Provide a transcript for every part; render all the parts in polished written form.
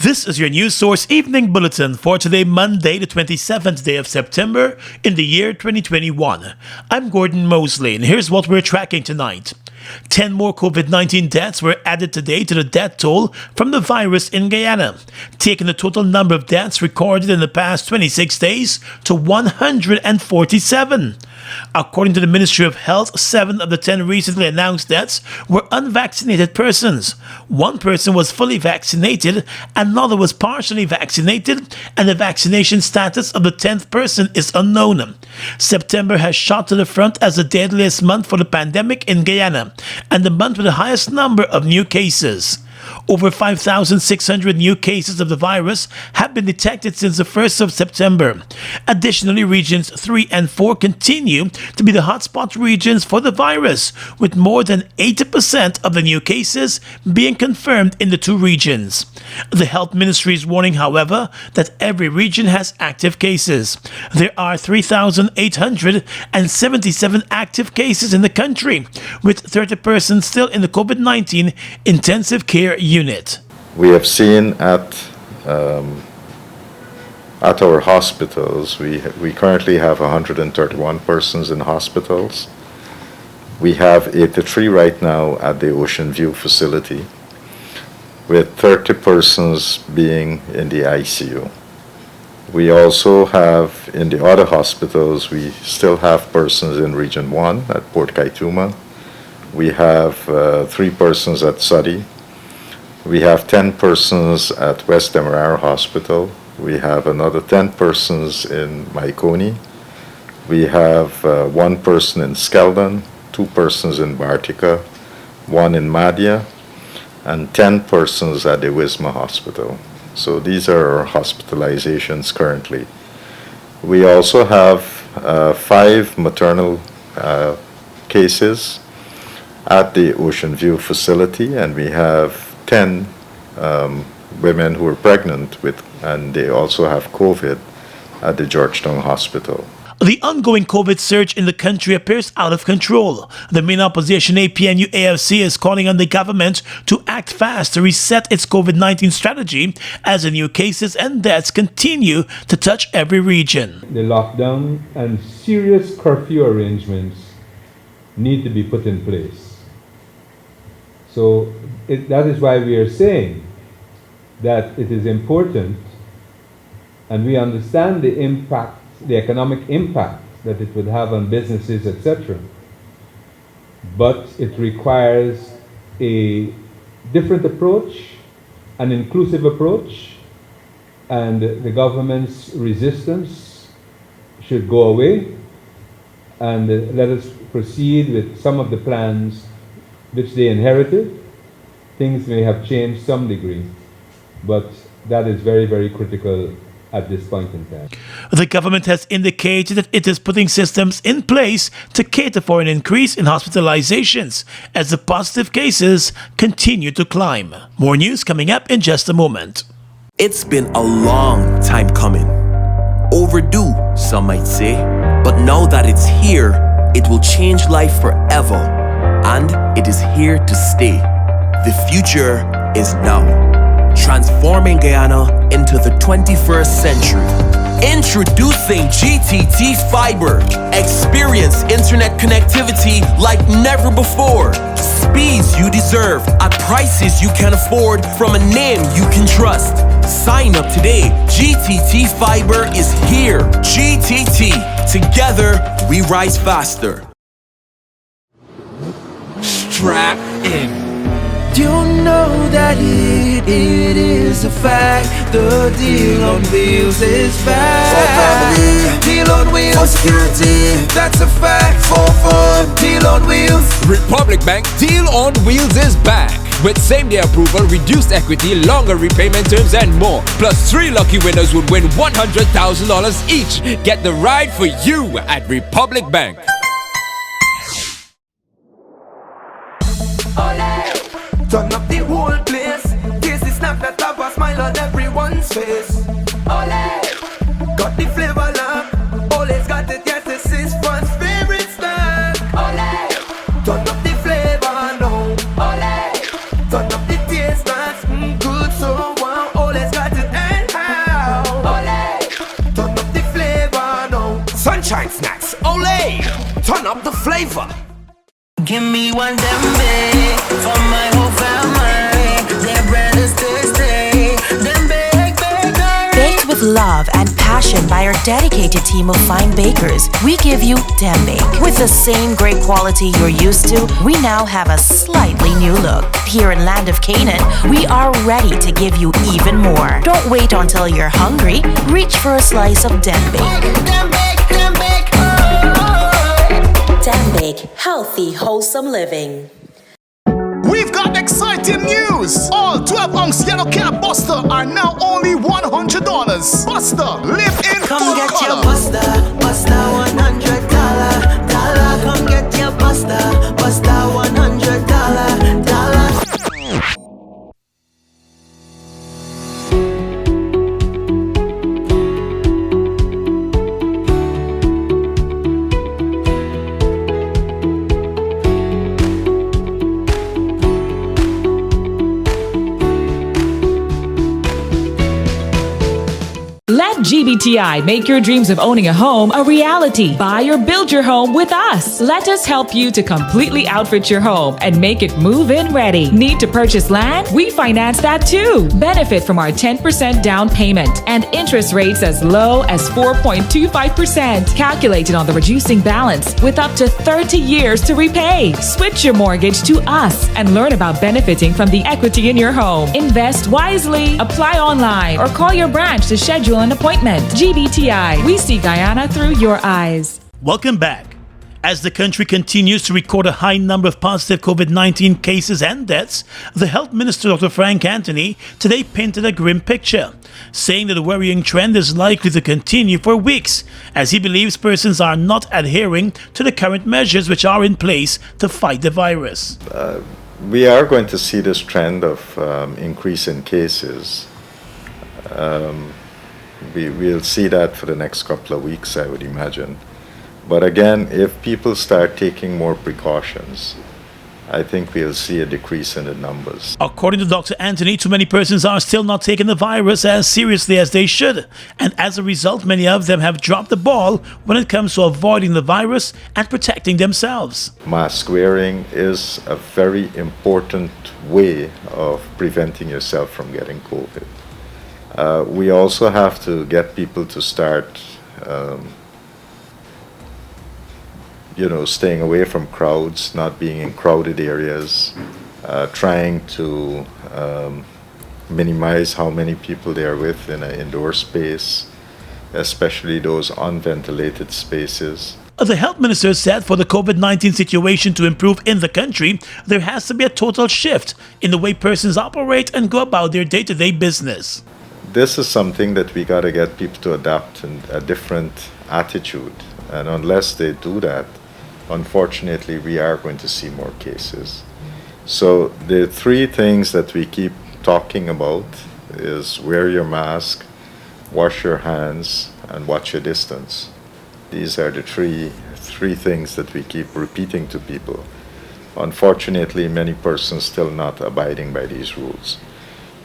This is your News Source Evening Bulletin for today, Monday, the 27th day of September in the year 2021. I'm Gordon Mosley, and here's what we're tracking tonight. 10 more COVID-19 deaths were added today to the death toll from the virus in Guyana, taking the total number of deaths recorded in the past 26 days to 147. According to the Ministry of Health, 7 of the 10 recently announced deaths were unvaccinated persons. One person was fully vaccinated, another was partially vaccinated, and the vaccination status of the 10th person is unknown. September has shot to the front as the deadliest month for the pandemic in Guyana, and the month with the highest number of new cases. Over 5,600 new cases of the virus have been detected since the 1st of September. Additionally, regions 3 and 4 continue to be the hotspot regions for the virus, with more than 80% of the new cases being confirmed in the two regions. The Health Ministry is warning, however, that every region has active cases. There are 3,877 active cases in the country, with 30 persons still in the COVID-19 intensive care unit. We have seen at our hospitals, we currently have 131 persons in hospitals. We have 83 right now at the Ocean View facility, with 30 persons being in the ICU. We also have in the other hospitals, we still have persons in Region 1 at Port Kaituma. We have 3 persons at Suddy. We have 10 persons at West Demerara Hospital. We have another 10 persons in Maikoni. We have 1 person in Skeldon, 2 persons in Bartica, 1 in Madhya, and 10 persons at the Wisma Hospital. So these are our hospitalizations currently. We also have 5 maternal cases at the Ocean View facility, and we have 10 women who are pregnant and they also have COVID at the Georgetown Hospital. The ongoing COVID surge in the country appears out of control. The main opposition APNU-AFC is calling on the government to act fast to reset its COVID-19 strategy as the new cases and deaths continue to touch every region. The lockdown and serious curfew arrangements need to be put in place. So that is why we are saying that it is important, and we understand the impact, the economic impact that it would have on businesses, etc. But it requires a different approach, an inclusive approach, and the government's resistance should go away, and let us proceed with some of the plans which they inherited. Things may have changed some degree, but that is very, very critical at this point in time. The government has indicated that it is putting systems in place to cater for an increase in hospitalizations as the positive cases continue to climb. More news coming up in just a moment. It's been a long time coming. Overdue, some might say, but now that it's here, it will change life forever. And it is here to stay. The future is now. Transforming Guyana into the 21st century. Introducing GTT Fiber. Experience internet connectivity like never before. Speeds you deserve at prices you can afford from a name you can trust. Sign up today. GTT Fiber is here. GTT. Together, we rise faster. Strap in. You know that it is a fact. The deal on wheels is back. For family, deal on wheels. For security, that's a fact. For fun, deal on wheels. Republic Bank Deal on Wheels is back. With same-day approval, reduced equity, longer repayment terms, and more. Plus, 3 lucky winners would win $100,000 each. Get the ride for you at Republic Bank. Turn up the whole place. This is not that have a smile on everyone's face. Ole, got the flavor lock. Always got it, yes, this is one's favorite snack. Ole, turn up the flavor now. Ole, turn up the taste, that's good, so wow. Always got flavor. Give me one dembe for my whole family. Their bread is tasty. Dembe bakery. Baked with love and passion by our dedicated team of fine bakers, we give you dembe. With the same great quality you're used to, we now have a slightly new look. Here in Land of Canaan, we are ready to give you even more. Don't wait until you're hungry. Reach for a slice of dembe. Dembe, healthy, wholesome living. We've got exciting news! All 12-ounce yellow cab Buster are now only $100. Buster, live in Come full get color. your Buster, Buster $100. Come get your Buster, Buster $100. Let GBTI make your dreams of owning a home a reality. Buy or build your home with us. Let us help you to completely outfit your home and make it move-in ready. Need to purchase land? We finance that too. Benefit from our 10% down payment and interest rates as low as 4.25%. Calculated on the reducing balance with up to 30 years to repay. Switch your mortgage to us and learn about benefiting from the equity in your home. Invest wisely. Apply online or call your branch to schedule an appointment. GBTI. We see Guyana through your eyes. Welcome back. As the country continues to record a high number of positive COVID-19 cases and deaths, the Health Minister Dr. Frank Anthony today painted a grim picture, saying that the worrying trend is likely to continue for weeks, as he believes persons are not adhering to the current measures which are in place to fight the virus. We are going to see this trend of increase in cases. We'll see that for the next couple of weeks, I would imagine. But again, if people start taking more precautions, I think we'll see a decrease in the numbers. According to Dr. Anthony, too many persons are still not taking the virus as seriously as they should. And as a result, many of them have dropped the ball when it comes to avoiding the virus and protecting themselves. Mask wearing is a very important way of preventing yourself from getting COVID. We also have to get people to start, staying away from crowds, not being in crowded areas, trying to minimize how many people they are with in an indoor space, especially those unventilated spaces. The health minister said for the COVID-19 situation to improve in the country, there has to be a total shift in the way persons operate and go about their day-to-day business. This is something that we got to get people to adapt in a different attitude. And unless they do that, unfortunately, we are going to see more cases. So the three things that we keep talking about is wear your mask, wash your hands, and watch your distance. These are the three things that we keep repeating to people. Unfortunately, many persons still not abiding by these rules.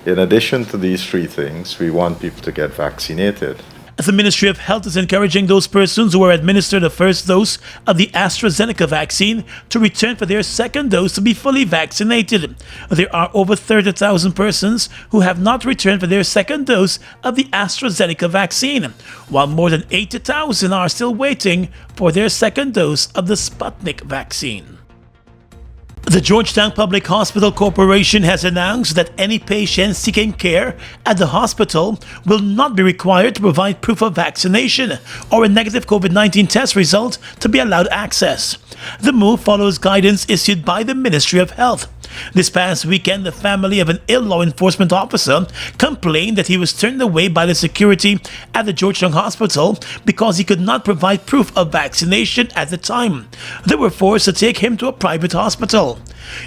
In addition to these three things, we want people to get vaccinated. The Ministry of Health is encouraging those persons who were administered the first dose of the AstraZeneca vaccine to return for their second dose to be fully vaccinated. There are over 30,000 persons who have not returned for their second dose of the AstraZeneca vaccine, while more than 80,000 are still waiting for their second dose of the Sputnik vaccine. The Georgetown Public Hospital Corporation has announced that any patient seeking care at the hospital will not be required to provide proof of vaccination or a negative COVID-19 test result to be allowed access. The move follows guidance issued by the Ministry of Health. This past weekend, the family of an ill law enforcement officer complained that he was turned away by the security at the Georgetown Hospital because he could not provide proof of vaccination at the time. They were forced to take him to a private hospital.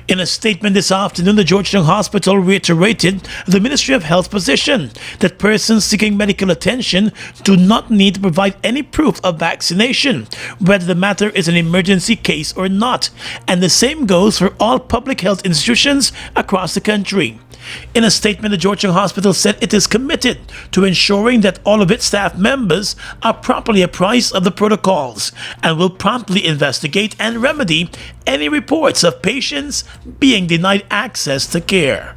In a statement this afternoon, the Georgetown Hospital reiterated the Ministry of Health position that persons seeking medical attention do not need to provide any proof of vaccination, whether the matter is an emergency case or not, and the same goes for all public health institutions across the country. In a statement, the Georgetown Hospital said it is committed to ensuring that all of its staff members are properly apprised of the protocols and will promptly investigate and remedy any reports of patients being denied access to care.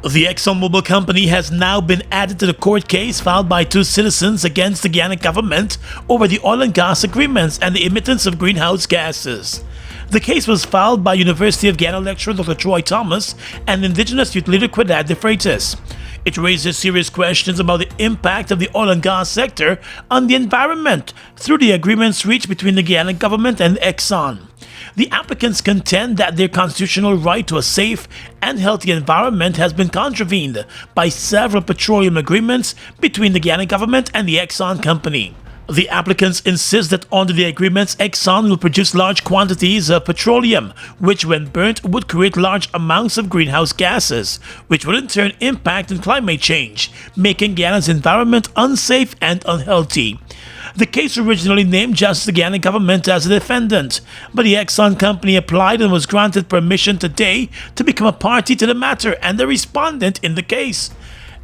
The ExxonMobil company has now been added to the court case filed by two citizens against the Guyana government over the oil and gas agreements and the emittance of greenhouse gases. The case was filed by University of Guyana lecturer Dr. Troy Thomas and Indigenous Youth leader Quidad de Freitas. It raises serious questions about the impact of the oil and gas sector on the environment through the agreements reached between the Guyana government and Exxon. The applicants contend that their constitutional right to a safe and healthy environment has been contravened by several petroleum agreements between the Guyana government and the Exxon company. The applicants insist that under the agreements, Exxon will produce large quantities of petroleum, which when burnt would create large amounts of greenhouse gases, which would in turn impact on climate change, making Guyana's environment unsafe and unhealthy. The case originally named just the Guyana government as a defendant, but the Exxon company applied and was granted permission today to become a party to the matter and a respondent in the case.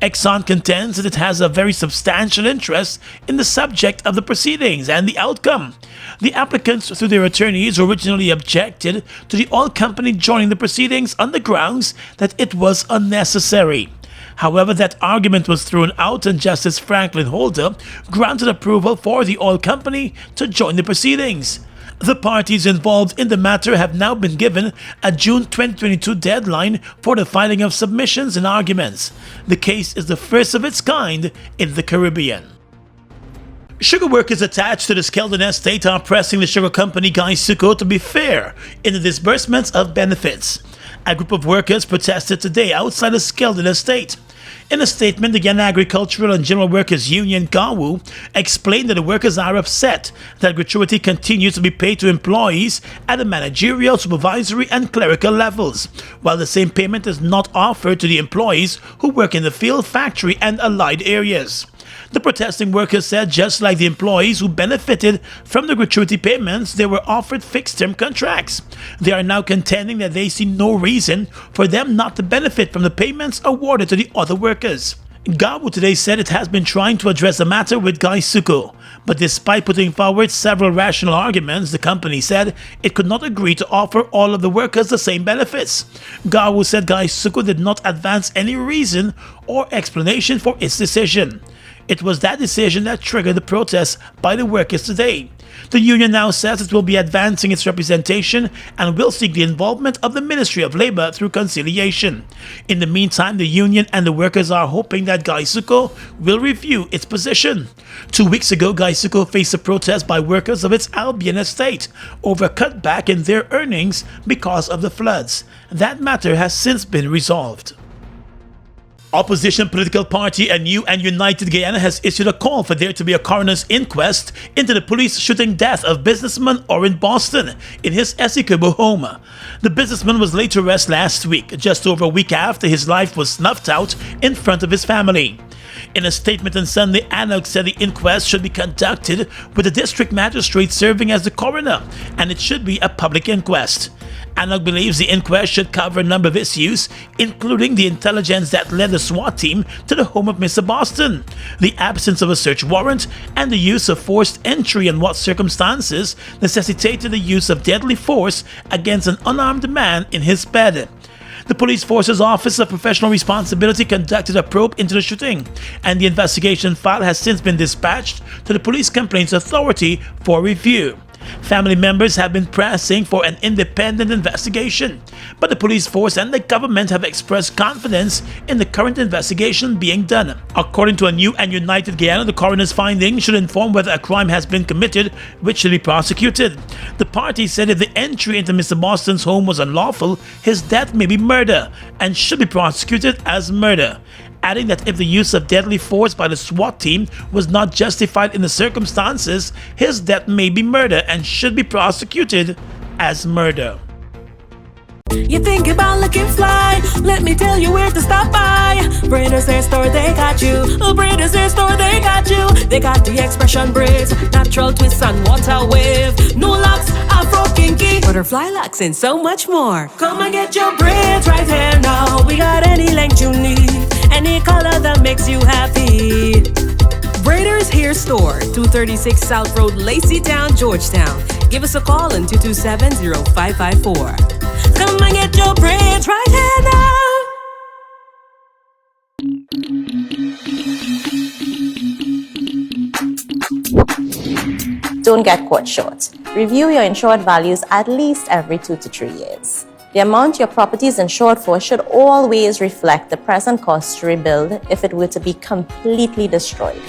Exxon contends that it has a very substantial interest in the subject of the proceedings and the outcome. The applicants, through their attorneys, originally objected to the oil company joining the proceedings on the grounds that it was unnecessary. However, that argument was thrown out and Justice Franklin Holder granted approval for the oil company to join the proceedings. The parties involved in the matter have now been given a June 2022 deadline for the filing of submissions and arguments. The case is the first of its kind in the Caribbean. Sugar workers attached to the Skeldon estate are pressing the sugar company Guyana to be fair in the disbursements of benefits. A group of workers protested today outside the Skeldon estate. In a statement, the Guyana Agricultural and General Workers Union, GAWU, explained that the workers are upset that gratuity continues to be paid to employees at the managerial, supervisory, and clerical levels, while the same payment is not offered to the employees who work in the field, factory, and allied areas. The protesting workers said just like the employees who benefited from the gratuity payments, they were offered fixed-term contracts. They are now contending that they see no reason for them not to benefit from the payments awarded to the other workers. GAWU today said it has been trying to address the matter with Guyana, but despite putting forward several rational arguments, the company said it could not agree to offer all of the workers the same benefits. GAWU said Guyana did not advance any reason or explanation for its decision. It was that decision that triggered the protests by the workers today. The union now says it will be advancing its representation and will seek the involvement of the Ministry of Labour through conciliation. In the meantime, the union and the workers are hoping that Guyana will review its position. 2 weeks ago, Guyana faced a protest by workers of its Albion estate over a cutback in their earnings because of the floods. That matter has since been resolved. Opposition political party A New and United Guyana has issued a call for there to be a coroner's inquest into the police shooting death of businessman Orrin Boston in his Essequibo home. The businessman was laid to rest last week, just over a week after his life was snuffed out in front of his family. In a statement on Sunday, ANOG said the inquest should be conducted with the district magistrate serving as the coroner, and it should be a public inquest. ANOG believes the inquest should cover a number of issues, including the intelligence that led the SWAT team to the home of Mr. Boston, the absence of a search warrant, and the use of forced entry and what circumstances necessitated the use of deadly force against an unarmed man in his bed. The Police Force's Office of Professional Responsibility conducted a probe into the shooting, and the investigation file has since been dispatched to the Police Complaints Authority for review. Family members have been pressing for an independent investigation, but the police force and the government have expressed confidence in the current investigation being done. According to A New and United Guyana, the coroner's findings should inform whether a crime has been committed, which should be prosecuted. The party said if the entry into Mr. Boston's home was unlawful, his death may be murder and should be prosecuted as murder, adding that if the use of deadly force by the SWAT team was not justified in the circumstances, his death may be murder and should be prosecuted as murder. You think about looking fly? Let me tell you where to stop by. Braiders Hair Store, they got you. Braiders Hair Store, they got you. They got the expression braids, natural twists and water wave, no locks, afro kinky, butterfly locks, and so much more. Come and get your braids right here now. We got any length you need, any color that makes you happy. Braiders Hair Store, 236 South Road, Lacey Town, Georgetown. Give us a call on 227-0554. Come and get your braids right here now. Don't get caught short. Review your insured values at least every 2 to 3 years. The amount your property is insured for should always reflect the present cost to rebuild if it were to be completely destroyed.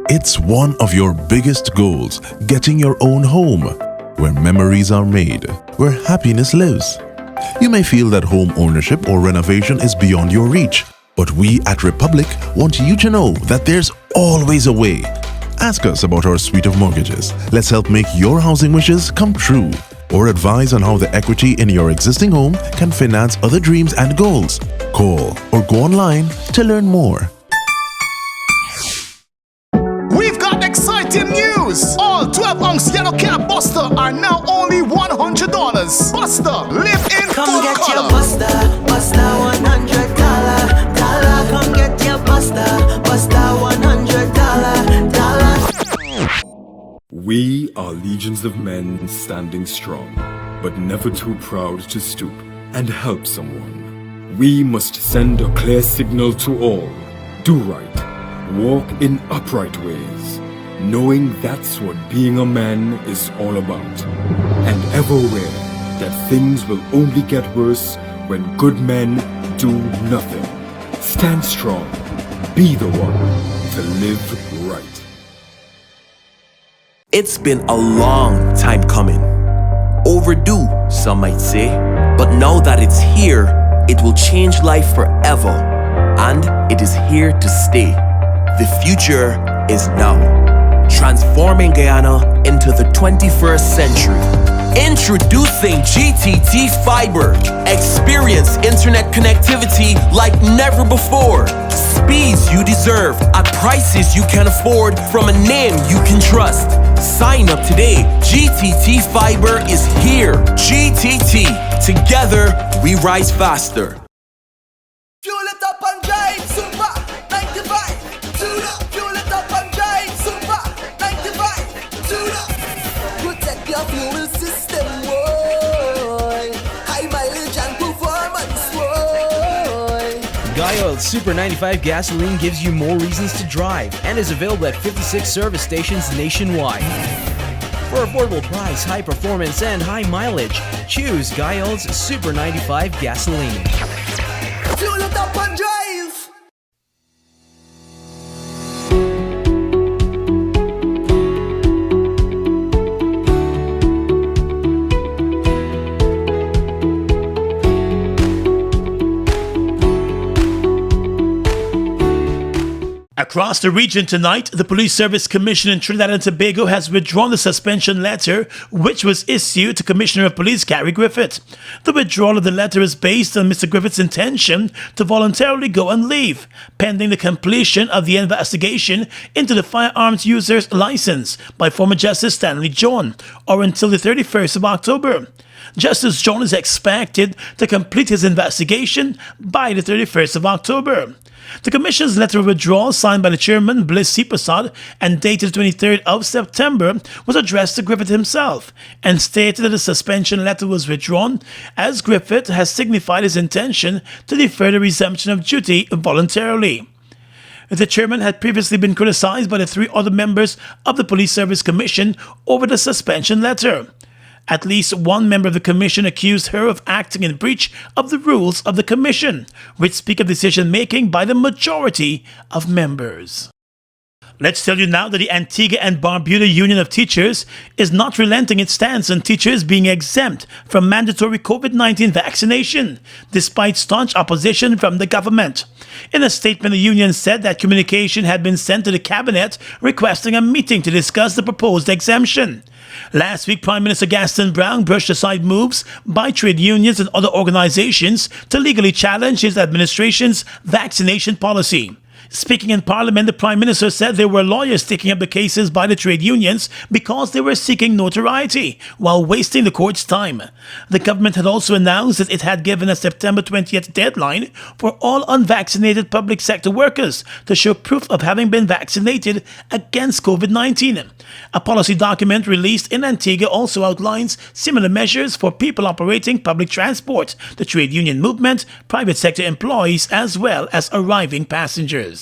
It's one of your biggest goals, getting your own home, where memories are made, where happiness lives. You may feel that home ownership or renovation is beyond your reach, but we at Republic want you to know that there's always a way. Ask us about our suite of mortgages. Let's help make your housing wishes come true. Or advise on how the equity in your existing home can finance other dreams and goals. Call or go online to learn more. We've got exciting news! All 12-ounce yellow cab Buster are now only $100. Buster, live in Come full get your color. Buster, Buster $100. Come get your Buster, Buster $100. We are legions of men standing strong, but never too proud to stoop and help someone. We must send a clear signal to all. Do right. Walk in upright ways, knowing that's what being a man is all about. And ever aware that things will only get worse when good men do nothing. Stand strong. Be the one to live right. It's been a long time coming. Overdue, some might say. But now that it's here, it will change life forever. And it is here to stay. The future is now. Transforming Guyana into the 21st century. Introducing GTT Fiber. Experience internet connectivity like never before. Speeds you deserve at prices you can afford from a name you can trust. Sign up today. GTT Fiber is here. GTT. Together, we rise faster. Fuel it up and drive, Super 95. Fuel it up and drive, Super 95. Protect your fuel system, boy. High mileage and performance, boy. Guy Oil Super 95 gasoline gives you more reasons to drive and is available at 56 service stations nationwide. For affordable price, high performance, and high mileage, choose Guy Oil's Super 95 gasoline. Fuel it up and drive. Across the region tonight, the Police Service Commission in Trinidad and Tobago has withdrawn the suspension letter which was issued to Commissioner of Police Gary Griffith. The withdrawal of the letter is based on Mr. Griffith's intention to voluntarily go on leave, pending the completion of the investigation into the firearms user's license by former Justice Stanley John, or until the 31st of October. Justice John is expected to complete his investigation by the 31st of October. The Commission's letter of withdrawal, signed by the Chairman, Bliss C. Prasad, and dated 23rd of September, was addressed to Griffith himself, and stated that the suspension letter was withdrawn as Griffith has signified his intention to defer the resumption of duty voluntarily. The Chairman had previously been criticized by the 3 other members of the Police Service Commission over the suspension letter. At least one member of the Commission accused her of acting in breach of the rules of the Commission, which speak of decision-making by the majority of members. Let's tell you now that the Antigua and Barbuda Union of Teachers is not relenting its stance on teachers being exempt from mandatory COVID-19 vaccination, despite staunch opposition from the government. In a statement, the union said that communication had been sent to the cabinet requesting a meeting to discuss the proposed exemption. Last week, Prime Minister Gaston Brown brushed aside moves by trade unions and other organizations to legally challenge his administration's vaccination policy. Speaking in Parliament, the Prime Minister said there were lawyers taking up the cases by the trade unions because they were seeking notoriety while wasting the court's time. The government had also announced that it had given a September 20th deadline for all unvaccinated public sector workers to show proof of having been vaccinated against COVID-19. A policy document released in Antigua also outlines similar measures for people operating public transport, the trade union movement, private sector employees, as well as arriving passengers.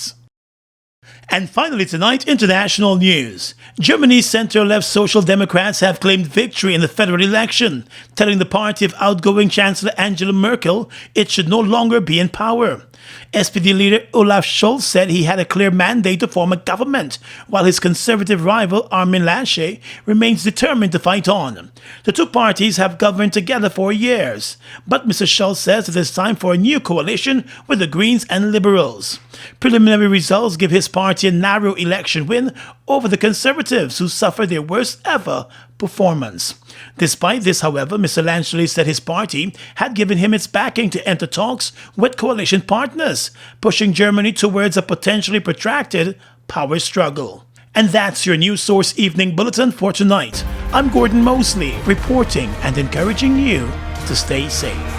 And finally tonight, international news. Germany's center-left Social Democrats have claimed victory in the federal election, telling the party of outgoing Chancellor Angela Merkel it should no longer be in power. SPD leader Olaf Scholz said he had a clear mandate to form a government, while his conservative rival Armin Laschet remains determined to fight on. The two parties have governed together for years, but Mr. Scholz says it is time for a new coalition with the Greens and Liberals. Preliminary results give his party a narrow election win over the Conservatives, who suffered their worst ever performance. Despite this, however, Mr. Laschet said his party had given him its backing to enter talks with coalition partners, pushing Germany towards a potentially protracted power struggle. And that's your News Source Evening Bulletin for tonight. I'm Gordon Mosley, reporting and encouraging you to stay safe.